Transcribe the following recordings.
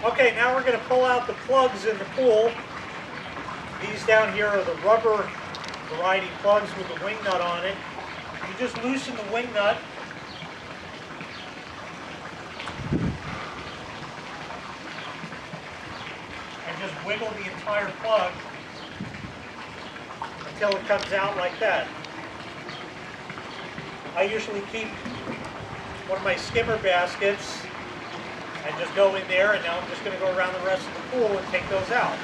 Okay, now we're going to pull out the plugs in the pool. These down here are the rubber variety plugs with the wing nut on it. You just loosen the wing nut. And just wiggle the entire plug until it comes out like that. I usually keep one of my skimmer baskets and just go in there, and now I'm just going to go around the rest of the pool and take those out.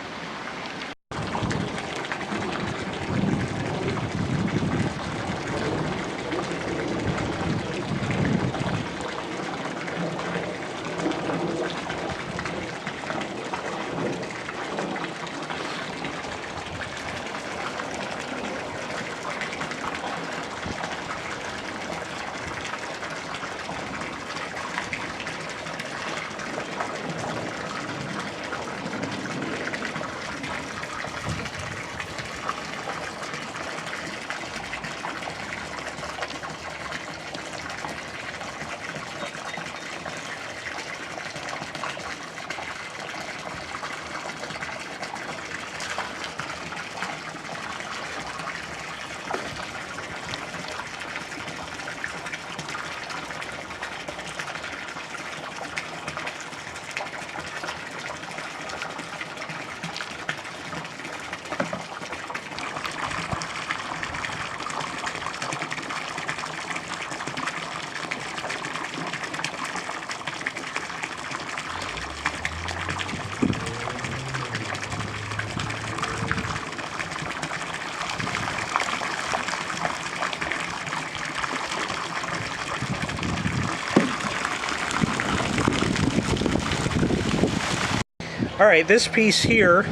All right, this piece here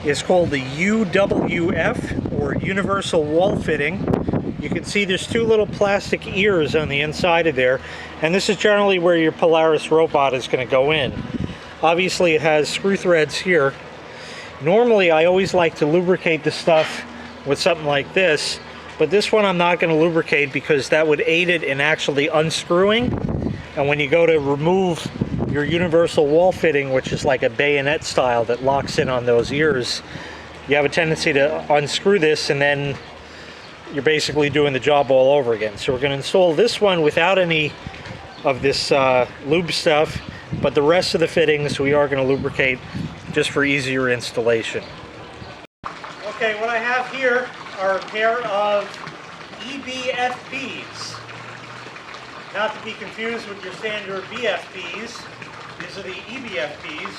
is called the UWF, or Universal Wall Fitting. You can see there's two little plastic ears on the inside of there, and this is generally where your Polaris robot is going to go in. Obviously it has screw threads here. Normally I always like to lubricate the stuff with something like this, but this one I'm not going to lubricate because that would aid it in actually unscrewing. And when you go to remove your universal wall fitting, which is like a bayonet style that locks in on those ears, you have a tendency to unscrew this, and then you're basically doing the job all over again. So we're going to install this one without any of this lube stuff, but the rest of the fittings we are going to lubricate just for easier installation. Okay, what I have here are a pair of EBFPs. Not to be confused with your standard BFPs. These are the EBFPs.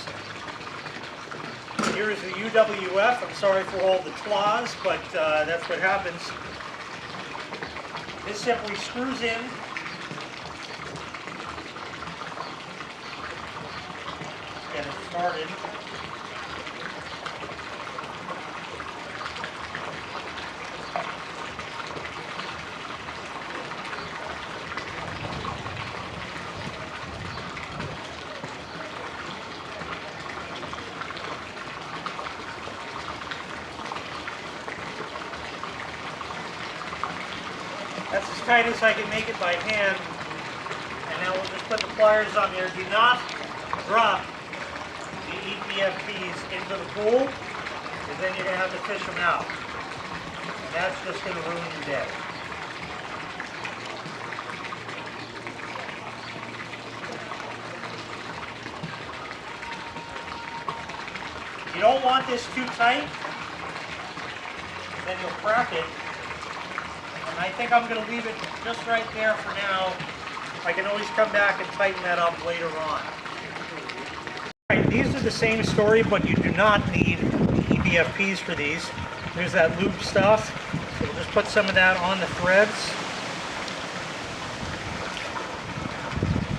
Here is the UWF. I'm sorry for all the claws, but that's what happens. This simply screws in. Get it started. That's as tight as I can make it by hand. And now we'll just put the pliers on there. Do not drop the EBFPs into the pool, because then you're going to have to fish them out. And that's just going to ruin your day. You don't want this too tight, then you'll crack it. And I think I'm going to leave it just right there for now. I can always come back and tighten that up later on. Alright, these are the same story, but you do not need EBFPs for these. There's that lube stuff. So we'll just put some of that on the threads.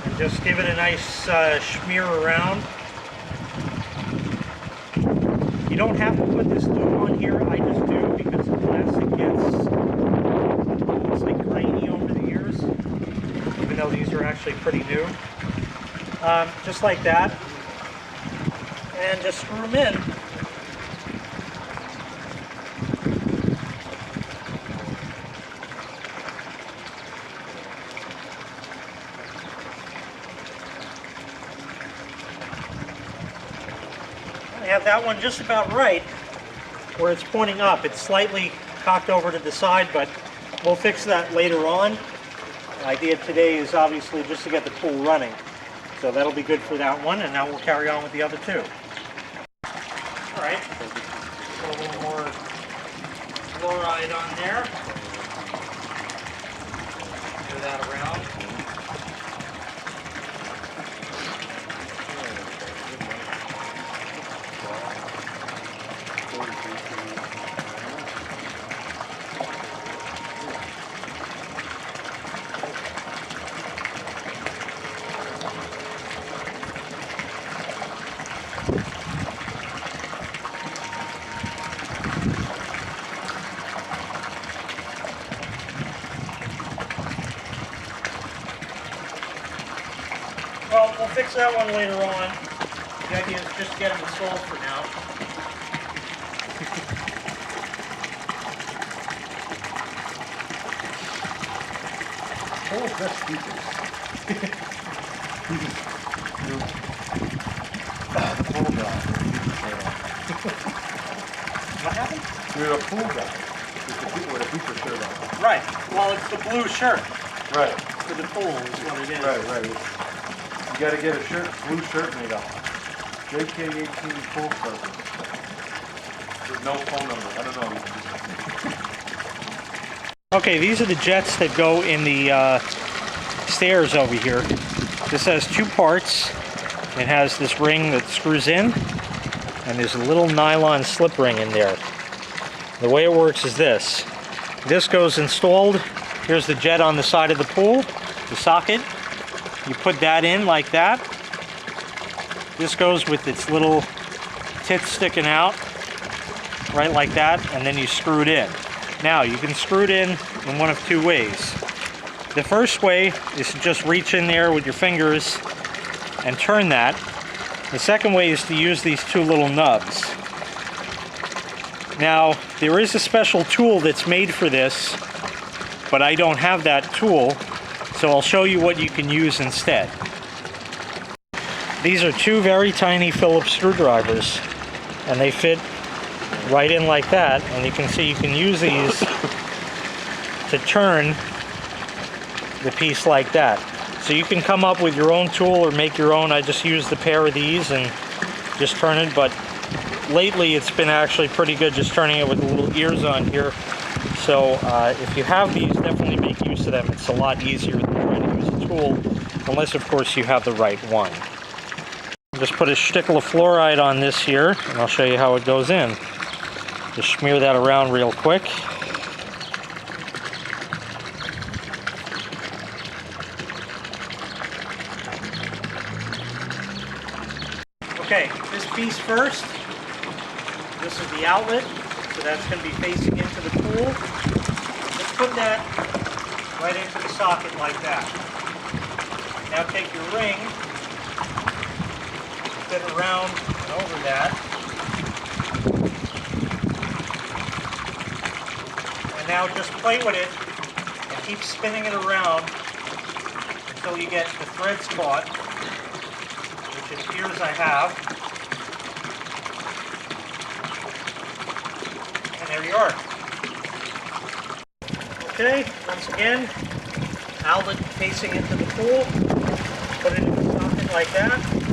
And just give it a nice smear around. You don't have to put this lube on here. I just do because the plastic gets grainy over the years, even though these are actually pretty new. Just like that, and just screw them in. have that one just about right where it's pointing up. It's slightly cocked over to the side, but we'll fix that later on. The idea today is obviously just to get the pool running. So that'll be good for that one, and now we'll carry on with the other two. All right, put a little more fluoride on there. Do that around. Well, we'll fix that one later on. The idea is just to get them installed for now. Oh, that's stupid. The pool guy. What happened? You're a pool guy. It's the people with a beaver shirt on. Right. Well, it's the blue shirt Right. for the pool is what it is. Right. You gotta get a shirt, blue shirt made up. JK18 pool service. With no phone number. I don't know. Okay, these are the jets that go in the stairs over here. This has two parts. It has this ring that screws in, and there's a little nylon slip ring in there. The way it works is this. This goes installed. Here's the jet on the side of the pool, the socket. You put that in like that. This goes with its little tit sticking out, right like that, and then you screw it in. Now, you can screw it in one of two ways. The first way is to just reach in there with your fingers and turn that. The second way is to use these two little nubs. Now, there is a special tool that's made for this, but I don't have that tool, so I'll show you what you can use instead. These are two very tiny Phillips screwdrivers, and they fit right in like that, and you can see you can use these to turn the piece like that. So you can come up with your own tool or make your own. I just used a pair of these and just turn it, but lately it's been actually pretty good just turning it with the little ears on here. So if you have these, definitely make use of them. It's a lot easier than trying to use a tool, unless of course you have the right one. Just put a shtickle of fluoride on this here, and I'll show you how it goes in. Just smear that around real quick. Okay, this piece first. This is the outlet, so that's going to be facing into the pool. Let's put that right into the socket like that. Now take your ring, fit it around and over that. And now just play with it and keep spinning it around until you get the threads caught, which it appears I have. And there you are. Okay, once again, outlet facing into the pool. Put it in the socket like that.